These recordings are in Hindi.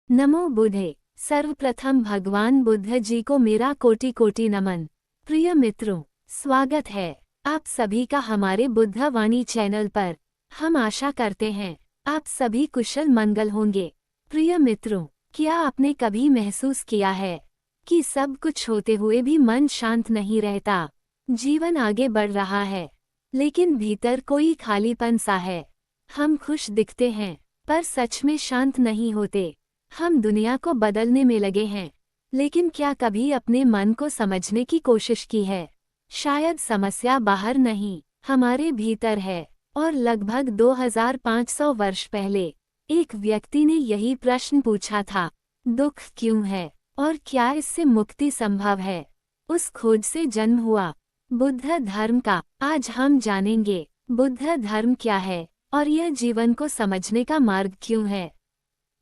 नमो बुद्धे। सर्वप्रथम भगवान बुद्ध जी को मेरा कोटि कोटि नमन। प्रिय मित्रों, स्वागत है आप सभी का हमारे बुद्ध वाणी चैनल पर। हम आशा करते हैं आप सभी कुशल मंगल होंगे। प्रिय मित्रों, क्या आपने कभी महसूस किया है कि सब कुछ होते हुए भी मन शांत नहीं रहता? जीवन आगे बढ़ रहा है, लेकिन भीतर कोई खालीपन सा है। हम खुश दिखते हैं, पर सच में शांत नहीं होते। हम दुनिया को बदलने में लगे हैं, लेकिन क्या कभी अपने मन को समझने की कोशिश की है? शायद समस्या बाहर नहीं, हमारे भीतर है। और लगभग 2500 वर्ष पहले एक व्यक्ति ने यही प्रश्न पूछा था, दुख क्यों है और क्या इससे मुक्ति संभव है? उस खोज से जन्म हुआ बुद्ध धर्म का। आज हम जानेंगे बुद्ध धर्म क्या है और यह जीवन को समझने का मार्ग क्यों है।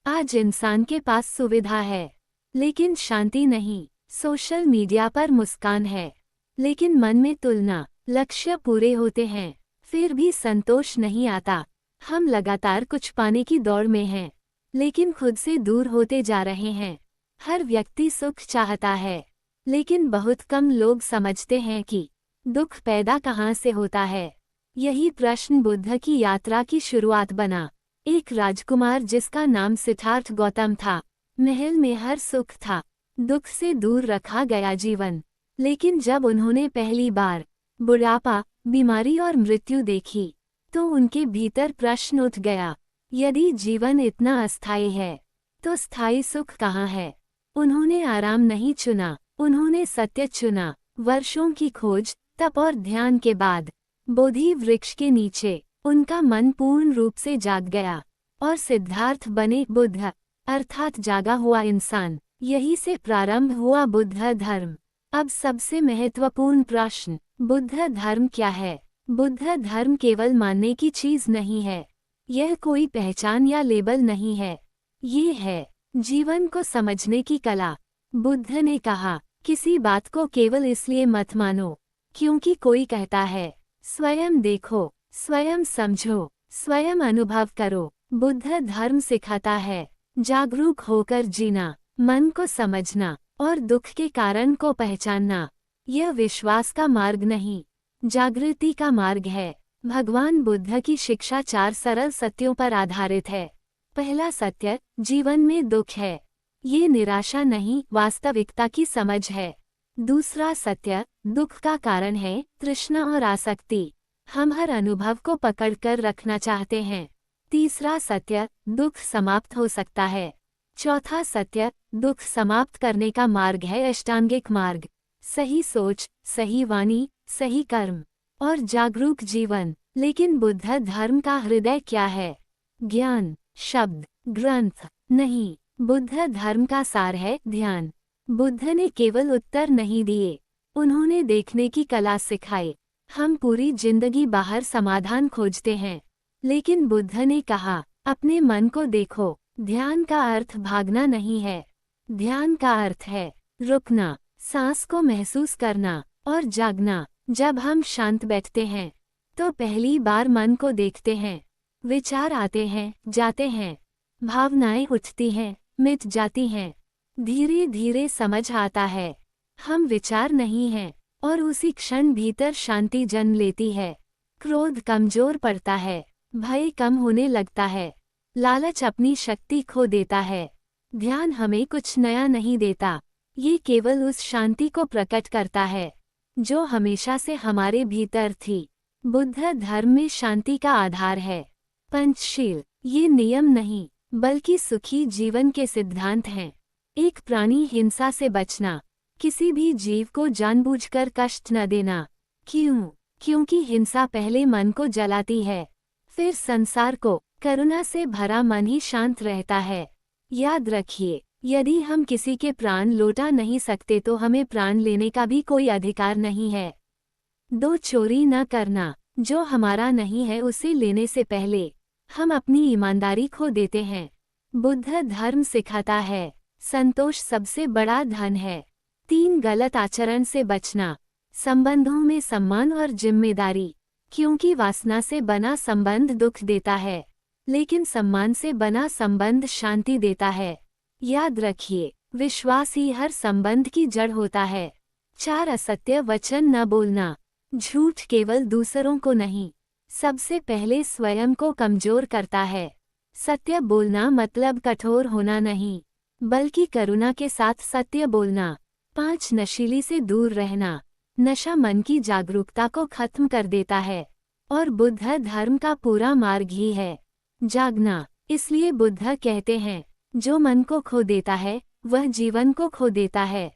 आज इंसान के पास सुविधा है, लेकिन शांति नहीं। सोशल मीडिया पर मुस्कान है, लेकिन मन में तुलना। लक्ष्य पूरे होते हैं, फिर भी संतोष नहीं आता। हम लगातार कुछ पाने की दौड़ में हैं, लेकिन खुद से दूर होते जा रहे हैं। हर व्यक्ति सुख चाहता है, लेकिन बहुत कम लोग समझते हैं कि दुख पैदा कहाँ से होता है। यही प्रश्न बुद्ध की यात्रा की शुरुआत बना। एक राजकुमार जिसका नाम सिद्धार्थ गौतम था। महल में हर सुख था, दुख से दूर रखा गया जीवन। लेकिन जब उन्होंने पहली बार बुढ़ापा, बीमारी और मृत्यु देखी, तो उनके भीतर प्रश्न उठ गया, यदि जीवन इतना अस्थायी है, तो स्थायी सुख कहाँ है? उन्होंने आराम नहीं चुना, उन्होंने सत्य चुना। वर्षों की खोज, तप और ध्यान के बाद बोधि वृक्ष के नीचे उनका मन पूर्ण रूप से जाग गया और सिद्धार्थ बने बुद्ध, अर्थात जागा हुआ इंसान। यही से प्रारंभ हुआ बुद्ध धर्म। अब सबसे महत्वपूर्ण प्रश्न, बुद्ध धर्म क्या है? बुद्ध धर्म केवल मानने की चीज नहीं है, यह कोई पहचान या लेबल नहीं है, ये है जीवन को समझने की कला। बुद्ध ने कहा, किसी बात को केवल इसलिए मत मानो क्योंकि कोई कहता है। स्वयं देखो, स्वयं समझो, स्वयं अनुभव करो। बुद्ध धर्म सिखाता है जागरूक होकर जीना, मन को समझना और दुख के कारण को पहचानना। यह विश्वास का मार्ग नहीं, जागृति का मार्ग है। भगवान बुद्ध की शिक्षा 4 सरल सत्यों पर आधारित है। पहला सत्य, जीवन में दुख है, ये निराशा नहीं, वास्तविकता की समझ है। दूसरा सत्य, दुख का कारण है तृष्णा और आसक्ति, हम हर अनुभव को पकड़कर रखना चाहते हैं। तीसरा सत्य, दुख समाप्त हो सकता है। चौथा सत्य, दुख समाप्त करने का मार्ग है अष्टांगिक मार्ग, सही सोच, सही वाणी, सही कर्म और जागरूक जीवन। लेकिन बुद्ध धर्म का हृदय क्या है? ज्ञान, शब्द, ग्रंथ नहीं, बुद्ध धर्म का सार है ध्यान। बुद्ध ने केवल उत्तर नहीं दिए, उन्होंने देखने की कला सिखाई। हम पूरी जिंदगी बाहर समाधान खोजते हैं, लेकिन बुद्ध ने कहा, अपने मन को देखो। ध्यान का अर्थ भागना नहीं है, ध्यान का अर्थ है रुकना, सांस को महसूस करना और जागना। जब हम शांत बैठते हैं, तो पहली बार मन को देखते हैं। विचार आते हैं, जाते हैं, भावनाएं उठती हैं, मिट जाती हैं। धीरे धीरे समझ आता है हम विचार नहीं हैं, और उसी क्षण भीतर शांति जन्म लेती है। क्रोध कमजोर पड़ता है, भय कम होने लगता है, लालच अपनी शक्ति खो देता है। ध्यान हमें कुछ नया नहीं देता, ये केवल उस शांति को प्रकट करता है जो हमेशा से हमारे भीतर थी। बुद्ध धर्म में शांति का आधार है पंचशील। ये नियम नहीं, बल्कि सुखी जीवन के सिद्धांत हैं। एक, प्राणी हिंसा से बचना, किसी भी जीव को जानबूझकर कष्ट न देना। क्यों? क्योंकि हिंसा पहले मन को जलाती है, फिर संसार को। करुणा से भरा मन ही शांत रहता है। याद रखिए, यदि हम किसी के प्राण लौटा नहीं सकते तो हमें प्राण लेने का भी कोई अधिकार नहीं है। 2, चोरी न करना, जो हमारा नहीं है उसे लेने से पहले हम अपनी ईमानदारी खो देते हैं। बुद्ध धर्म सिखाता है संतोष सबसे बड़ा धन है। 3, गलत आचरण से बचना, संबंधों में सम्मान और जिम्मेदारी, क्योंकि वासना से बना संबंध दुख देता है, लेकिन सम्मान से बना संबंध शांति देता है। याद रखिए, विश्वास ही हर संबंध की जड़ होता है। 4 असत्य वचन न बोलना। झूठ केवल दूसरों को नहीं, सबसे पहले स्वयं को कमजोर करता है। सत्य बोलना मतलब कठोर होना नहीं, बल्कि करुणा के साथ सत्य बोलना। 5 नशीली से दूर रहना। नशा मन की जागरूकता को खत्म कर देता है और बुद्ध धर्म का पूरा मार्ग ही है जागना। इसलिए बुद्ध कहते हैं, जो मन को खो देता है वह जीवन को खो देता है।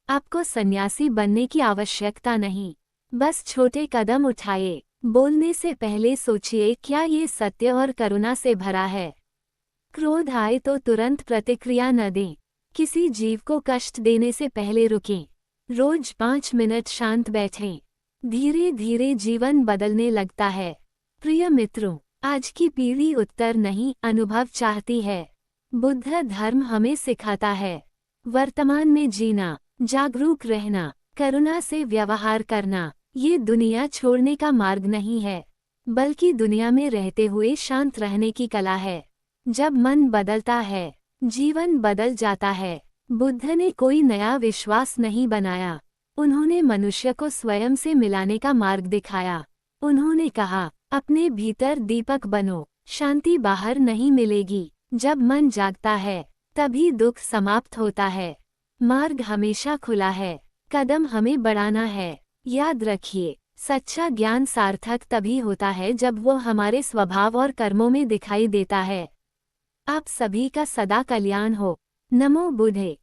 आपको सन्यासी बनने की आवश्यकता नहीं, बस छोटे कदम उठाइए। बोलने से पहले सोचिए, क्या ये सत्य और करुणा से भरा है। क्रोध आए तो तुरंत प्रतिक्रिया न दें। किसी जीव को कष्ट देने से पहले रुकें। रोज 5 मिनट शांत बैठें। धीरे धीरे जीवन बदलने लगता है। प्रिय मित्रों, आज की पीढ़ी उत्तर नहीं, अनुभव चाहती है। बुद्ध धर्म हमें सिखाता है वर्तमान में जीना, जागरूक रहना, करुणा से व्यवहार करना। ये दुनिया छोड़ने का मार्ग नहीं है, बल्कि दुनिया में रहते हुए शांत रहने की कला है। जब मन बदलता है, जीवन बदल जाता है। बुद्ध ने कोई नया विश्वास नहीं बनाया, उन्होंने मनुष्य को स्वयं से मिलाने का मार्ग दिखाया। उन्होंने कहा, अपने भीतर दीपक बनो, शांति बाहर नहीं मिलेगी। जब मन जागता है, तभी दुख समाप्त होता है। मार्ग हमेशा खुला है, कदम हमें बढ़ाना है। याद रखिए, सच्चा ज्ञान सार्थक तभी होता है जब वो हमारे स्वभाव और कर्मों में दिखाई देता है। आप सभी का सदा कल्याण हो। नमो बुद्धे।